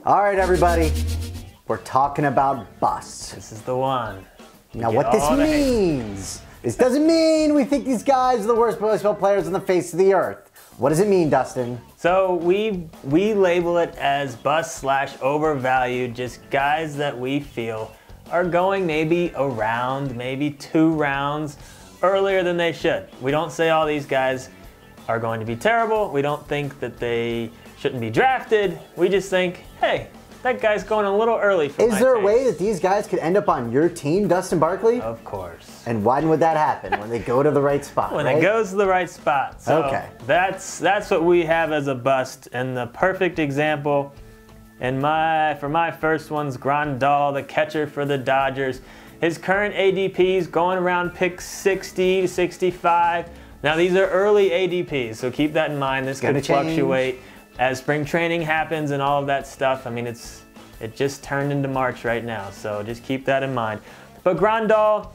All right, everybody. We're talking about busts. This is the one. Now, what this means, this doesn't mean we think these guys are the worst baseball players on the face of the earth. What does it mean, Dustin? So we label it as bust/overvalued, just guys that we feel are going maybe a round, maybe 2 rounds earlier than they should. We don't say all these guys are going to be terrible. We don't think that they shouldn't be drafted. We just think, hey, that guy's going a little early for my Is there a taste. way that these guys could end up on your team, Dustin Barkley? Of course. And when would that happen? When they go to the right spot, When right? it goes to the right spot. So okay. That's what we have as a bust. And the perfect example for my first one's Grandal, the catcher for the Dodgers. His current ADP is going around pick 60 to 65. Now these are early ADPs, so keep that in mind. This could fluctuate as spring training happens and all of that stuff. I mean, it just turned into March right now, so just keep that in mind. But Grandal,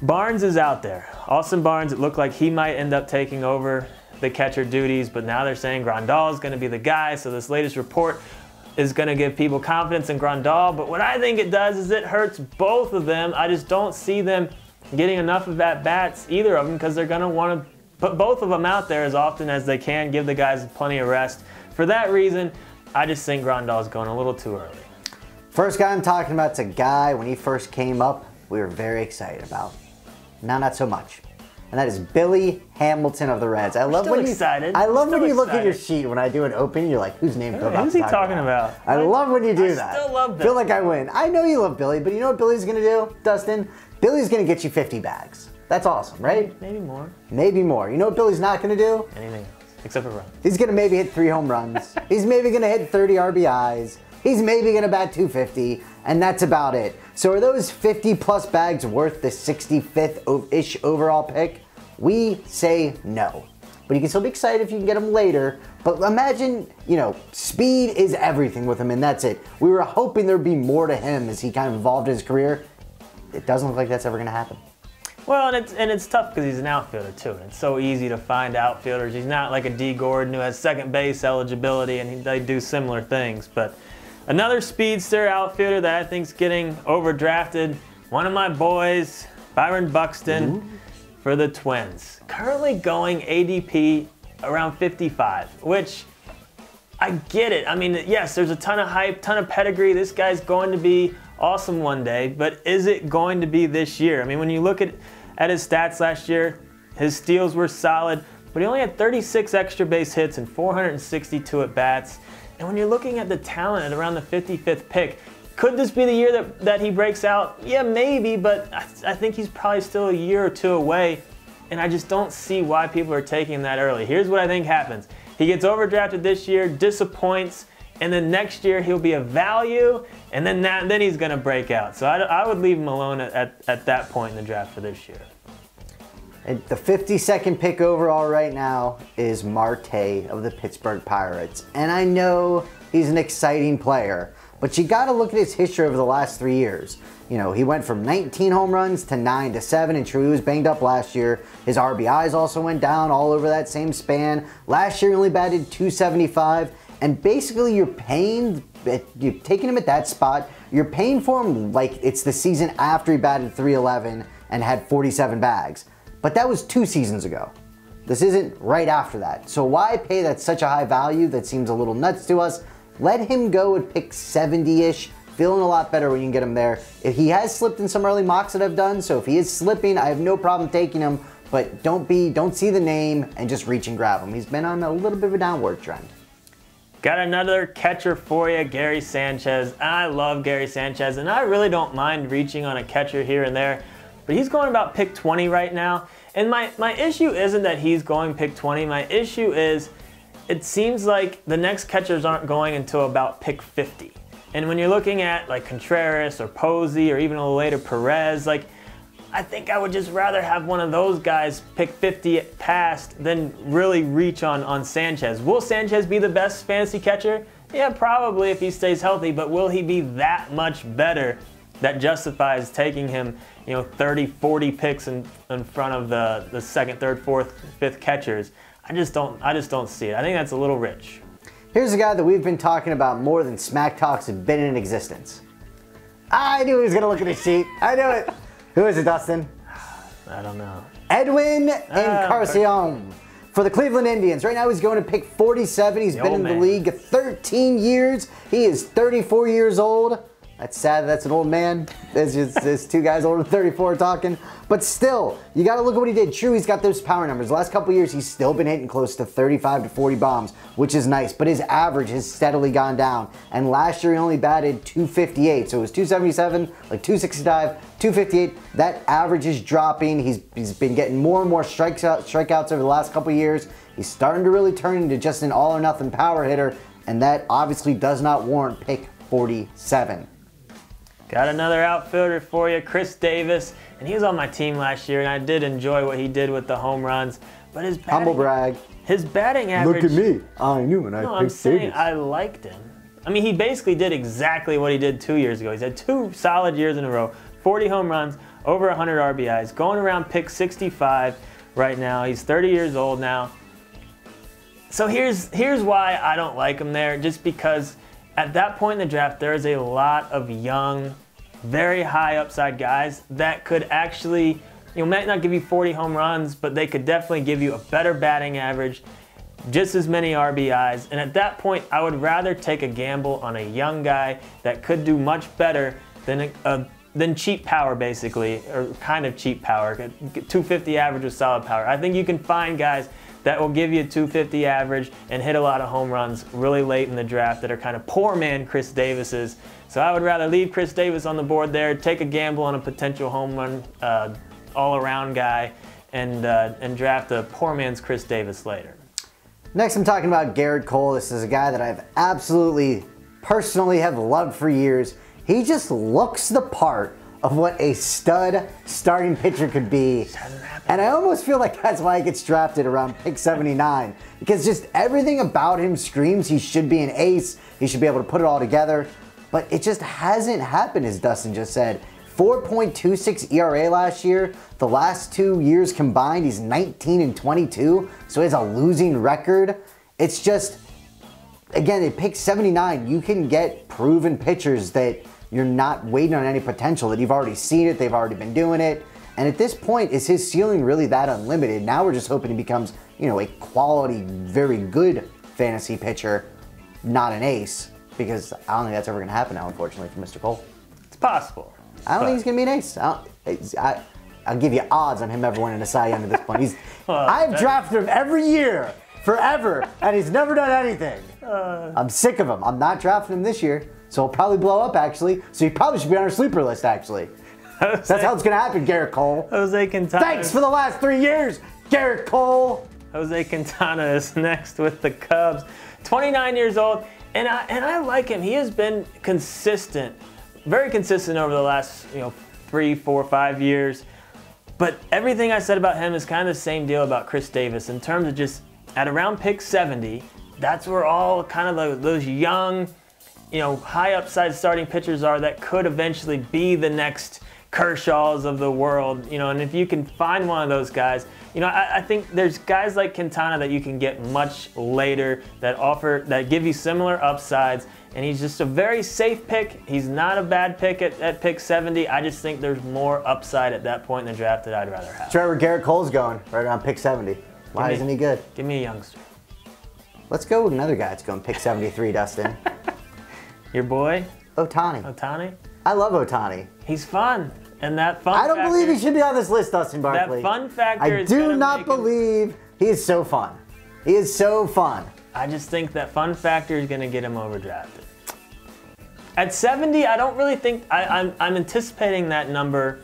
Barnes is out there. Austin Barnes, it looked like he might end up taking over the catcher duties, but now they're saying Grandal is going to be the guy, so this latest report is going to give people confidence in Grandal. But what I think it does is it hurts both of them. I just don't see them getting enough of at-bats, either of them, because they're going to want to put both of them out there as often as they can, give the guys plenty of rest. For that reason, I just think Grandal is going a little too early. First guy I'm talking about is a guy, when he first came up, we were very excited about. Now, not so much. And that is Billy Hamilton of the Reds. I love when you look at your sheet when I do an open, you're like, whose name? Who's he talking about? I love when you do that. I still love Billy. Feel like I win. I know you love Billy, but you know what Billy's going to do, Dustin? Billy's going to get you 50 bags. That's awesome, right? Maybe more. Maybe more. You know what Billy's not going to do? Anything else, except for runs. He's going to maybe hit 3 home runs. He's maybe going to hit 30 RBIs. He's maybe going to bat 250, and that's about it. So are those 50-plus bags worth the 65th-ish overall pick? We say no. But you can still be excited if you can get him later. But imagine, speed is everything with him, and that's it. We were hoping there'd be more to him as he kind of evolved his career. It doesn't look like that's ever going to happen. Well, and it's tough because he's an outfielder too, and it's so easy to find outfielders. He's not like a D. Gordon who has second base eligibility, and they do similar things. But another speedster outfielder that I think's getting overdrafted, one of my boys, Byron Buxton, for the Twins. Currently going ADP around 55, which I get it. I mean, yes, there's a ton of hype, ton of pedigree. This guy's going to be awesome one day, but is it going to be this year? I mean, when you look at his stats last year, his steals were solid, but he only had 36 extra base hits and 462 at-bats. And when you're looking at the talent at around the 55th pick, could this be the year that he breaks out? Yeah, maybe, but I think he's probably still a year or 2 away, and I just don't see why people are taking him that early. Here's what I think happens. He gets overdrafted this year, disappoints, and then next year he'll be a value, and then he's going to break out. So I would leave him alone at that point in the draft for this year. And the 52nd pick overall right now is Marte of the Pittsburgh Pirates. And I know he's an exciting player, but you got to look at his history over the last 3 years. He went from 19 home runs to 9 to 7, and true, he was banged up last year. His RBIs also went down all over that same span. Last year he only batted .275. And basically you're taking him at that spot, you're paying for him like it's the season after he batted .311 and had 47 bags. But that was 2 seasons ago. This isn't right after that. So why pay that such a high value? That seems a little nuts to us. Let him go at pick 70-ish. Feeling a lot better when you can get him there. If he has slipped in some early mocks that I've done, so if he is slipping, I have no problem taking him. But don't see the name and just reach and grab him. He's been on a little bit of a downward trend. Got another catcher for you, Gary Sanchez. I love Gary Sanchez, and I really don't mind reaching on a catcher here and there, but he's going about pick 20 right now. And my issue isn't that he's going pick 20. My issue is it seems like the next catchers aren't going until about pick 50. And when you're looking at like Contreras or Posey or even a little later Perez, I think I would just rather have one of those guys pick 50 past than really reach on Sanchez. Will Sanchez be the best fantasy catcher? Yeah, probably if he stays healthy, but will he be that much better that justifies taking him, 30, 40 picks in front of the second, third, fourth, fifth catchers? I just don't see it. I think that's a little rich. Here's a guy that we've been talking about more than Smack Talks have been in existence. I knew he was going to look at his sheet. I knew it. Who is it, Dustin? I don't know. Edwin Encarnacion for the Cleveland Indians. Right now he's going to pick 47. He's been in the league 13 years. He is 34 years old. That's sad that's an old man. There's two guys older than 34 talking. But still, you got to look at what he did. True, he's got those power numbers. The last couple of years, he's still been hitting close to 35 to 40 bombs, which is nice. But his average has steadily gone down. And last year, he only batted 258. So it was 277, like 265, 258. That average is dropping. He's been getting more and more strikeouts over the last couple of years. He's starting to really turn into just an all-or-nothing power hitter. And that obviously does not warrant pick 47. Got another outfielder for you, Khris Davis, and he was on my team last year, and I did enjoy what he did with the home runs. But his batting, humble brag. His batting average. Look at me. I knew when I picked I'm saying Davis. I liked him. I mean, he basically did exactly what he did 2 years ago. He's had 2 solid years in a row, 40 home runs, over 100 RBIs, going around pick 65 right now. He's 30 years old now. So here's why I don't like him there, just because at that point in the draft, there is a lot of young, very high upside guys that could actually, might not give you 40 home runs, but they could definitely give you a better batting average, just as many RBIs. And at that point, I would rather take a gamble on a young guy that could do much better than cheap power, basically, or kind of cheap power. 250 average with solid power. I think you can find guys that will give you a 250 average and hit a lot of home runs really late in the draft that are kind of poor man Khris Davis's. So I would rather leave Khris Davis on the board there, take a gamble on a potential home run all-around guy, and draft a poor man's Khris Davis later. Next, I'm talking about Gerrit Cole. This is a guy that I've absolutely, personally have loved for years. He just looks the part of what a stud starting pitcher could be. And I almost feel like that's why he gets drafted around pick 79. Because just everything about him screams he should be an ace. He should be able to put it all together. But it just hasn't happened, as Dustin just said. 4.26 ERA last year. The last 2 years combined, he's 19 and 22. So he has a losing record. It's just, again, at pick 79, you can get proven pitchers that you're not waiting on any potential, that you've already seen it, they've already been doing it. And at this point, is his ceiling really that unlimited? Now we're just hoping he becomes, a quality, very good fantasy pitcher, not an ace, because I don't think that's ever going to happen now, unfortunately, for Mr. Cole. It's possible. I don't think he's going to be an ace. I'll give you odds on him ever winning a Cy Young at this point. I've drafted him every year, forever, and he's never done anything. I'm sick of him. I'm not drafting him this year. So he'll probably blow up, actually. So he probably should be on our sleeper list, actually. That's how it's going to happen, Gerrit Cole. Jose Quintana. Thanks for the last 3 years, Gerrit Cole. Jose Quintana is next with the Cubs. 29 years old, and I like him. He has been consistent, very consistent over the last 3, 4, 5 years. But everything I said about him is kind of the same deal about Khris Davis in terms of just at around pick 70. That's where all kind of those young, high upside starting pitchers are that could eventually be the next Kershaws of the world, and if you can find one of those guys, I think there's guys like Quintana that you can get much later that give you similar upsides, and he's just a very safe pick. He's not a bad pick at pick 70. I just think there's more upside at that point in the draft that I'd rather have. Trevor, Gerrit Cole's going right around pick 70. Why isn't he good? Give me a youngster. Let's go with another guy that's going pick 73, Dustin. Your boy? Ohtani. Ohtani? I love Ohtani. He's fun. And that fun factor, I don't believe he should be on this list, Dustin Barkley. That fun factor I do not believe he is so fun. He is so fun. I just think that fun factor is going to get him overdrafted. At 70, I don't really think, I'm anticipating that number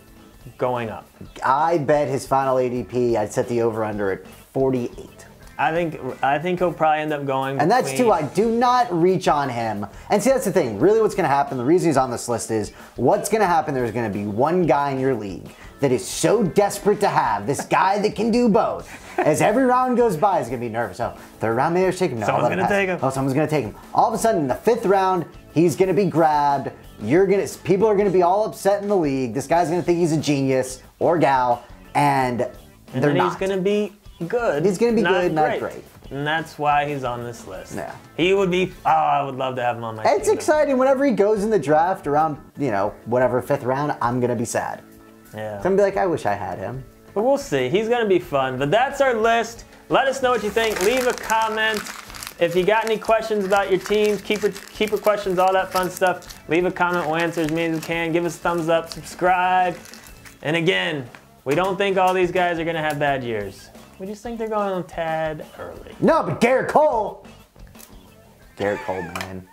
going up. I bet his final ADP, I'd set the over-under at 48. I think he'll probably end up going. And that's too high. Do not reach on him. And see, that's the thing. Really what's going to happen, the reason he's on this list is, what's going to happen, there's going to be one guy in your league that is so desperate to have this guy that can do both. As every round goes by, he's going to be nervous. Oh, third round, maybe they're taking him. No, someone's going to take him. Oh, someone's going to take him. All of a sudden, in the 5th round, he's going to be grabbed. People are going to be all upset in the league. This guy's going to think he's a genius, or gal, and they're then not. He's going to be good. He's going to be good, not great. and that's why he's on this list. Yeah. He would be, I would love to have him on my team. It's exciting. Whenever he goes in the draft around, whatever, 5th round, I'm going to be sad. Yeah. I'm going to be like, I wish I had him. But we'll see. He's going to be fun. But that's our list. Let us know what you think. Leave a comment. If you got any questions about your teams, keeper questions, all that fun stuff, leave a comment. We'll answer as many as we can. Give us a thumbs up. Subscribe. And again, we don't think all these guys are going to have bad years. We just think they're going a tad early. No, but Garrett Cole, man.